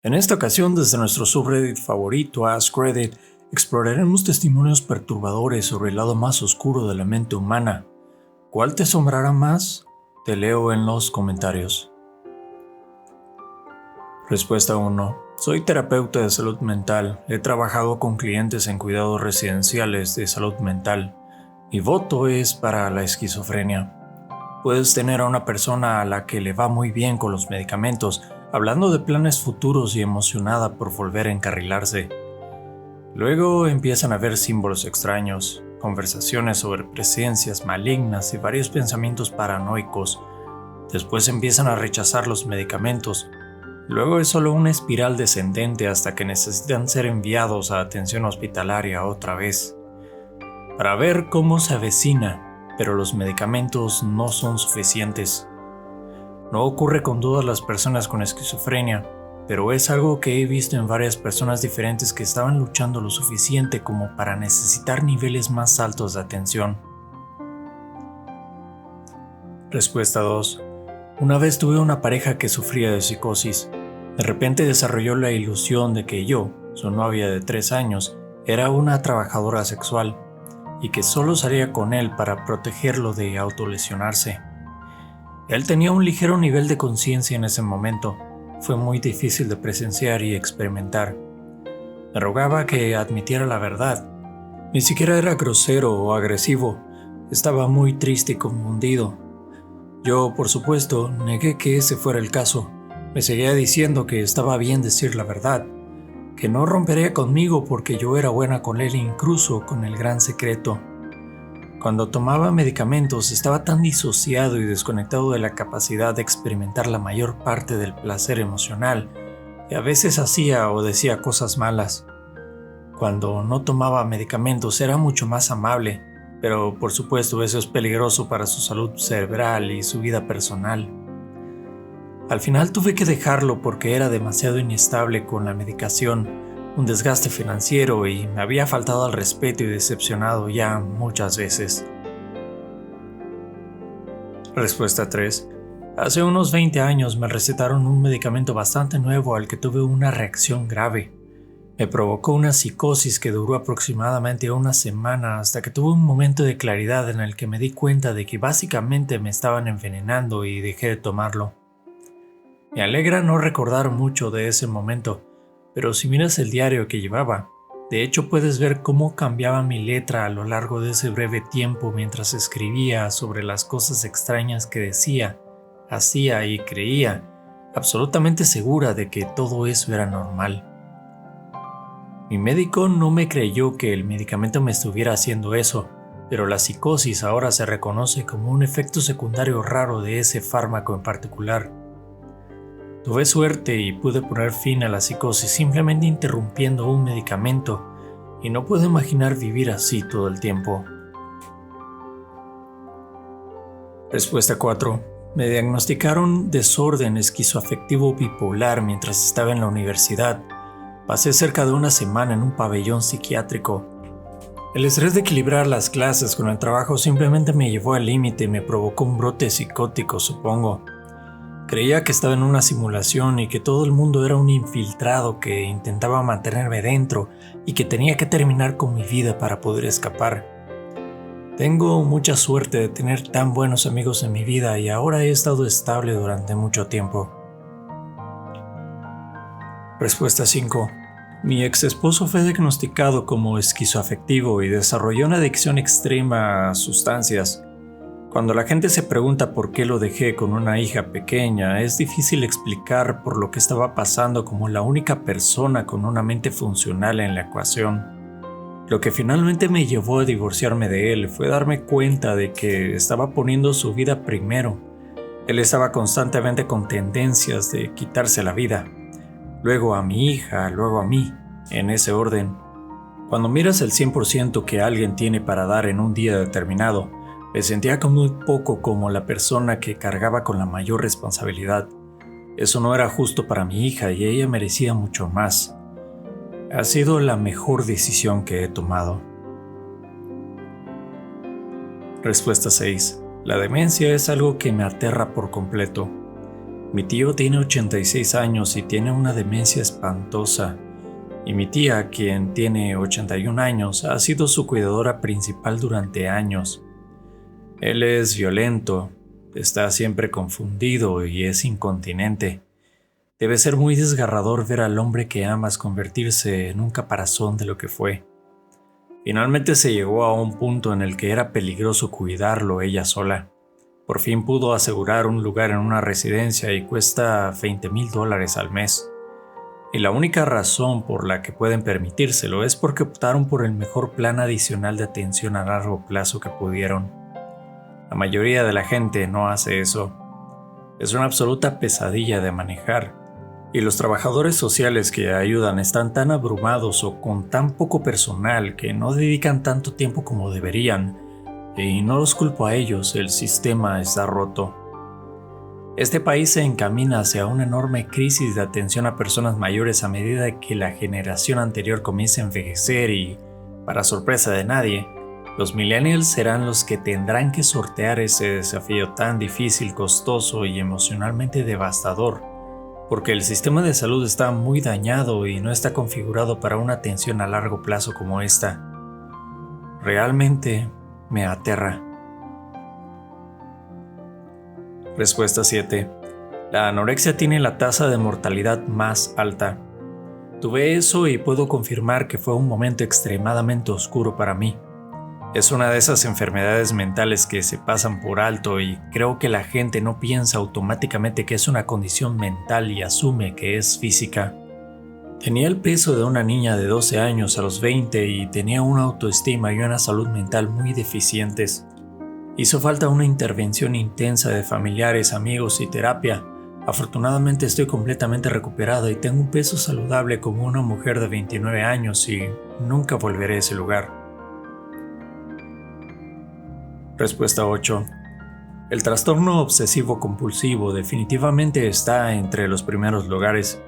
En esta ocasión, desde nuestro subreddit favorito, Ask Reddit, exploraremos testimonios perturbadores sobre el lado más oscuro de la mente humana. ¿Cuál te asombrará más? Te leo en los comentarios. Respuesta 1. Soy terapeuta de salud mental. He trabajado con clientes en cuidados residenciales de salud mental. Mi voto es para la esquizofrenia. Puedes tener a una persona a la que le va muy bien con los medicamentos, hablando de planes futuros y emocionada por volver a encarrilarse. Luego empiezan a ver símbolos extraños, conversaciones sobre presencias malignas y varios pensamientos paranoicos. Después empiezan a rechazar los medicamentos. Luego es solo una espiral descendente hasta que necesitan ser enviados a atención hospitalaria otra vez. Para ver cómo se avecina, pero los medicamentos no son suficientes. No ocurre con todas las personas con esquizofrenia, pero es algo que he visto en varias personas diferentes que estaban luchando lo suficiente como para necesitar niveles más altos de atención. Respuesta 2. Una vez tuve una pareja que sufría de psicosis. De repente desarrolló la ilusión de que yo, su novia de 3 años, era una trabajadora sexual y que solo salía con él para protegerlo de autolesionarse. Él tenía un ligero nivel de conciencia en ese momento. Fue muy difícil de presenciar y experimentar. Me rogaba que admitiera la verdad. Ni siquiera era grosero o agresivo. Estaba muy triste y confundido. Yo, por supuesto, negué que ese fuera el caso. Me seguía diciendo que estaba bien decir la verdad, que no rompería conmigo porque yo era buena con él incluso con el gran secreto. Cuando tomaba medicamentos estaba tan disociado y desconectado de la capacidad de experimentar la mayor parte del placer emocional, que a veces hacía o decía cosas malas. Cuando no tomaba medicamentos era mucho más amable, pero por supuesto eso es peligroso para su salud cerebral y su vida personal. Al final tuve que dejarlo porque era demasiado inestable con la medicación, un desgaste financiero y me había faltado al respeto y decepcionado ya muchas veces. Respuesta 3. Hace unos 20 años me recetaron un medicamento bastante nuevo al que tuve una reacción grave. Me provocó una psicosis que duró aproximadamente una semana hasta que tuve un momento de claridad en el que me di cuenta de que básicamente me estaban envenenando y dejé de tomarlo. Me alegra no recordar mucho de ese momento, pero si miras el diario que llevaba, de hecho puedes ver cómo cambiaba mi letra a lo largo de ese breve tiempo mientras escribía sobre las cosas extrañas que decía, hacía y creía, absolutamente segura de que todo eso era normal. Mi médico no me creyó que el medicamento me estuviera haciendo eso, pero la psicosis ahora se reconoce como un efecto secundario raro de ese fármaco en particular. Tuve suerte y pude poner fin a la psicosis simplemente interrumpiendo un medicamento, y no puedo imaginar vivir así todo el tiempo. Respuesta 4. Me diagnosticaron desorden esquizoafectivo bipolar mientras estaba en la universidad. Pasé cerca de una semana en un pabellón psiquiátrico. El estrés de equilibrar las clases con el trabajo simplemente me llevó al límite y me provocó un brote psicótico, supongo. Creía que estaba en una simulación y que todo el mundo era un infiltrado que intentaba mantenerme dentro y que tenía que terminar con mi vida para poder escapar. Tengo mucha suerte de tener tan buenos amigos en mi vida y ahora he estado estable durante mucho tiempo. Respuesta 5. Mi ex esposo fue diagnosticado como esquizoafectivo y desarrolló una adicción extrema a sustancias. Cuando la gente se pregunta por qué lo dejé con una hija pequeña, es difícil explicar por lo que estaba pasando como la única persona con una mente funcional en la ecuación. Lo que finalmente me llevó a divorciarme de él fue darme cuenta de que estaba poniendo su vida primero. Él estaba constantemente con tendencias de quitarse la vida. Luego a mi hija, luego a mí, en ese orden. Cuando miras el 100% que alguien tiene para dar en un día determinado, me sentía muy poco como la persona que cargaba con la mayor responsabilidad. Eso no era justo para mi hija y ella merecía mucho más. Ha sido la mejor decisión que he tomado. Respuesta 6. La demencia es algo que me aterra por completo. Mi tío tiene 86 años y tiene una demencia espantosa. Y mi tía, quien tiene 81 años, ha sido su cuidadora principal durante años. Él es violento, está siempre confundido y es incontinente. Debe ser muy desgarrador ver al hombre que amas convertirse en un caparazón de lo que fue. Finalmente se llegó a un punto en el que era peligroso cuidarlo ella sola. Por fin pudo asegurar un lugar en una residencia y cuesta $20,000 al mes. Y la única razón por la que pueden permitírselo es porque optaron por el mejor plan adicional de atención a largo plazo que pudieron. La mayoría de la gente no hace eso. Es una absoluta pesadilla de manejar. Y los trabajadores sociales que ayudan están tan abrumados o con tan poco personal que no dedican tanto tiempo como deberían. Y no los culpo a ellos, el sistema está roto. Este país se encamina hacia una enorme crisis de atención a personas mayores a medida que la generación anterior comienza a envejecer y, para sorpresa de nadie, los millennials serán los que tendrán que sortear ese desafío tan difícil, costoso y emocionalmente devastador, porque el sistema de salud está muy dañado y no está configurado para una atención a largo plazo como esta. Realmente me aterra. Respuesta 7. La anorexia tiene la tasa de mortalidad más alta. Tuve eso y puedo confirmar que fue un momento extremadamente oscuro para mí. Es una de esas enfermedades mentales que se pasan por alto y creo que la gente no piensa automáticamente que es una condición mental y asume que es física. Tenía el peso de una niña de 12 años a los 20 y tenía una autoestima y una salud mental muy deficientes. Hizo falta una intervención intensa de familiares, amigos y terapia. Afortunadamente estoy completamente recuperada y tengo un peso saludable como una mujer de 29 años y nunca volveré a ese lugar. Respuesta 8. El trastorno obsesivo-compulsivo definitivamente está entre los primeros lugares.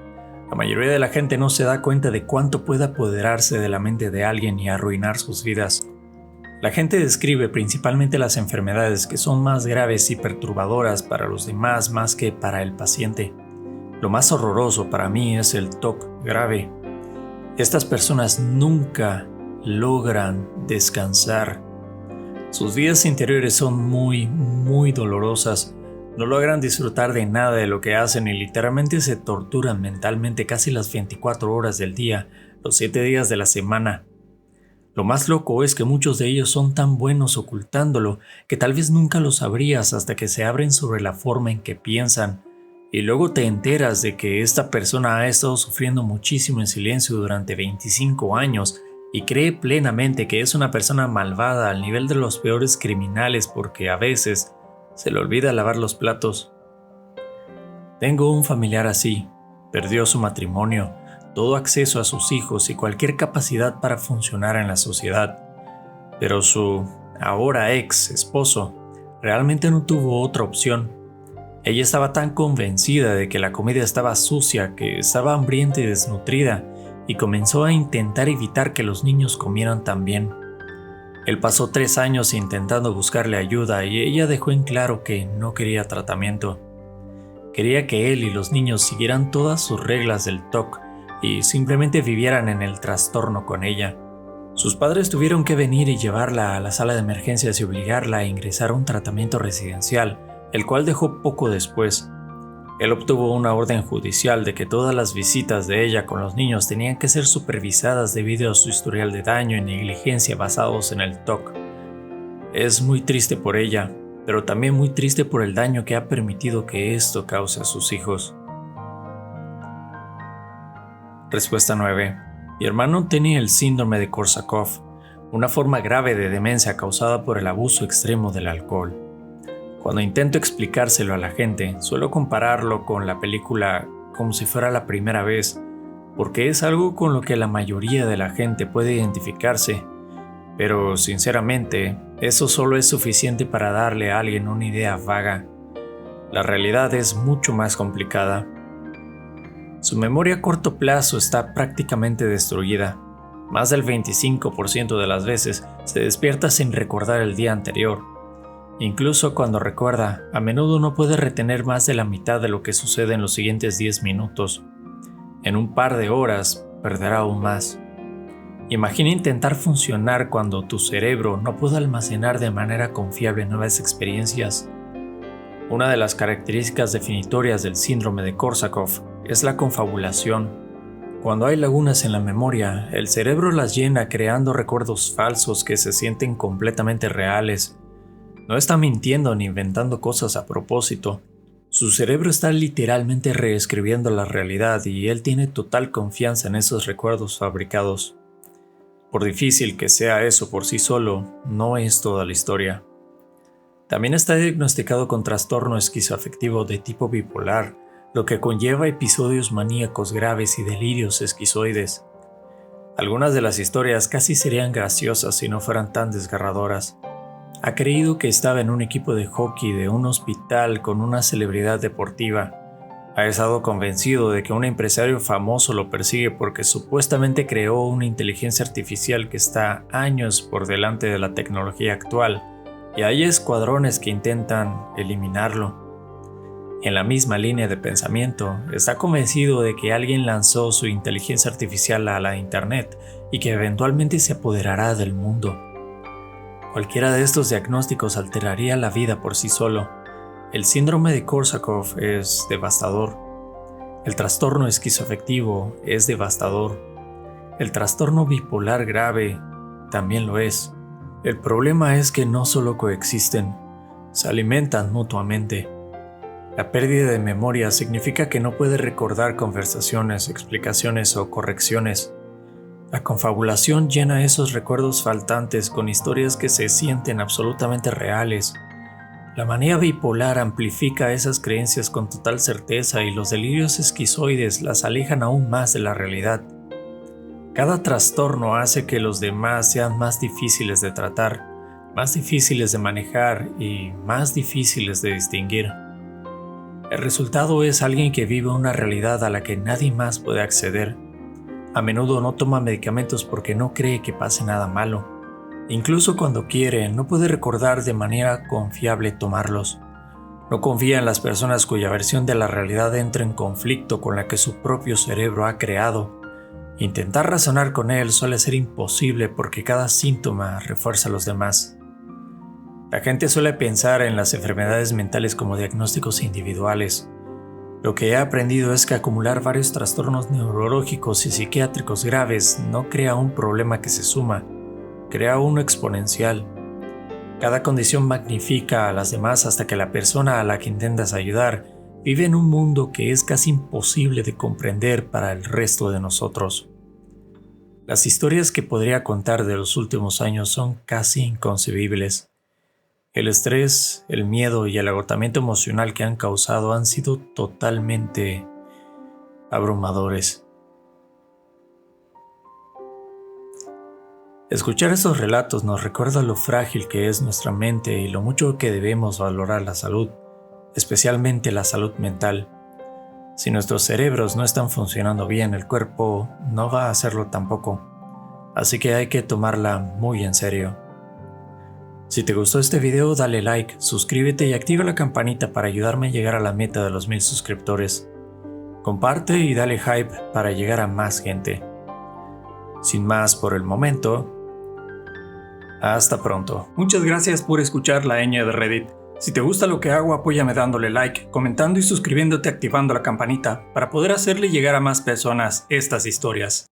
La mayoría de la gente no se da cuenta de cuánto puede apoderarse de la mente de alguien y arruinar sus vidas. La gente describe principalmente las enfermedades que son más graves y perturbadoras para los demás más que para el paciente. Lo más horroroso para mí es el TOC grave. Estas personas nunca logran descansar. Sus vidas interiores son muy dolorosas. No logran disfrutar de nada de lo que hacen y literalmente se torturan mentalmente casi las 24 horas del día, los 7 días de la semana. Lo más loco es que muchos de ellos son tan buenos ocultándolo que tal vez nunca lo sabrías hasta que se abren sobre la forma en que piensan. Y luego te enteras de que esta persona ha estado sufriendo muchísimo en silencio durante 25 años y cree plenamente que es una persona malvada al nivel de los peores criminales porque a veces se le olvida lavar los platos. Tengo un familiar así. Perdió su matrimonio, todo acceso a sus hijos y cualquier capacidad para funcionar en la sociedad. Pero su ahora ex esposo realmente no tuvo otra opción. Ella estaba tan convencida de que la comida estaba sucia, que estaba hambrienta y desnutrida, y comenzó a intentar evitar que los niños comieran también. Él pasó 3 años intentando buscarle ayuda y ella dejó en claro que no quería tratamiento. Quería que él y los niños siguieran todas sus reglas del TOC y simplemente vivieran en el trastorno con ella. Sus padres tuvieron que venir y llevarla a la sala de emergencias y obligarla a ingresar a un tratamiento residencial, el cual dejó poco después. Él obtuvo una orden judicial de que todas las visitas de ella con los niños tenían que ser supervisadas debido a su historial de daño y negligencia basados en el TOC. Es muy triste por ella, pero también muy triste por el daño que ha permitido que esto cause a sus hijos. Respuesta 9. Mi hermano tenía el síndrome de Korsakoff, una forma grave de demencia causada por el abuso extremo del alcohol. Cuando intento explicárselo a la gente, suelo compararlo con la película Como si fuera la primera vez, porque es algo con lo que la mayoría de la gente puede identificarse, pero sinceramente, eso solo es suficiente para darle a alguien una idea vaga. La realidad es mucho más complicada. Su memoria a corto plazo está prácticamente destruida. Más del 25% de las veces se despierta sin recordar el día anterior. Incluso cuando recuerda, a menudo no puede retener más de la mitad de lo que sucede en los siguientes 10 minutos. En un par de horas, perderá aún más. Imagina intentar funcionar cuando tu cerebro no puede almacenar de manera confiable nuevas experiencias. Una de las características definitorias del síndrome de Korsakoff es la confabulación. Cuando hay lagunas en la memoria, el cerebro las llena creando recuerdos falsos que se sienten completamente reales. No está mintiendo ni inventando cosas a propósito. Su cerebro está literalmente reescribiendo la realidad y él tiene total confianza en esos recuerdos fabricados. Por difícil que sea eso por sí solo, no es toda la historia. También está diagnosticado con trastorno esquizoafectivo de tipo bipolar, lo que conlleva episodios maníacos graves y delirios esquizoides. Algunas de las historias casi serían graciosas si no fueran tan desgarradoras. Ha creído que estaba en un equipo de hockey de un hospital con una celebridad deportiva. Ha estado convencido de que un empresario famoso lo persigue porque supuestamente creó una inteligencia artificial que está años por delante de la tecnología actual, y hay escuadrones que intentan eliminarlo. En la misma línea de pensamiento, está convencido de que alguien lanzó su inteligencia artificial a la internet y que eventualmente se apoderará del mundo. Cualquiera de estos diagnósticos alteraría la vida por sí solo. El síndrome de Korsakoff es devastador. El trastorno esquizoafectivo es devastador. El trastorno bipolar grave también lo es. El problema es que no solo coexisten, se alimentan mutuamente. La pérdida de memoria significa que no puede recordar conversaciones, explicaciones o correcciones. La confabulación llena esos recuerdos faltantes con historias que se sienten absolutamente reales. La manía bipolar amplifica esas creencias con total certeza y los delirios esquizoides las alejan aún más de la realidad. Cada trastorno hace que los demás sean más difíciles de tratar, más difíciles de manejar y más difíciles de distinguir. El resultado es alguien que vive una realidad a la que nadie más puede acceder. A menudo no toma medicamentos porque no cree que pase nada malo. Incluso cuando quiere, no puede recordar de manera confiable tomarlos. No confía en las personas cuya versión de la realidad entra en conflicto con la que su propio cerebro ha creado. Intentar razonar con él suele ser imposible porque cada síntoma refuerza a los demás. La gente suele pensar en las enfermedades mentales como diagnósticos individuales. Lo que he aprendido es que acumular varios trastornos neurológicos y psiquiátricos graves no crea un problema que se suma, crea uno exponencial. Cada condición magnifica a las demás hasta que la persona a la que intentas ayudar vive en un mundo que es casi imposible de comprender para el resto de nosotros. Las historias que podría contar de los últimos años son casi inconcebibles. El estrés, el miedo y el agotamiento emocional que han causado han sido totalmente abrumadores. Escuchar estos relatos nos recuerda lo frágil que es nuestra mente y lo mucho que debemos valorar la salud, especialmente la salud mental. Si nuestros cerebros no están funcionando bien, el cuerpo no va a hacerlo tampoco, así que hay que tomarla muy en serio. Si te gustó este video, dale like, suscríbete y activa la campanita para ayudarme a llegar a la meta de los 1000 suscriptores. Comparte y dale hype para llegar a más gente. Sin más por el momento, hasta pronto. Muchas gracias por escuchar la ñ de Reddit. Si te gusta lo que hago, apóyame dándole like, comentando y suscribiéndote activando la campanita para poder hacerle llegar a más personas estas historias.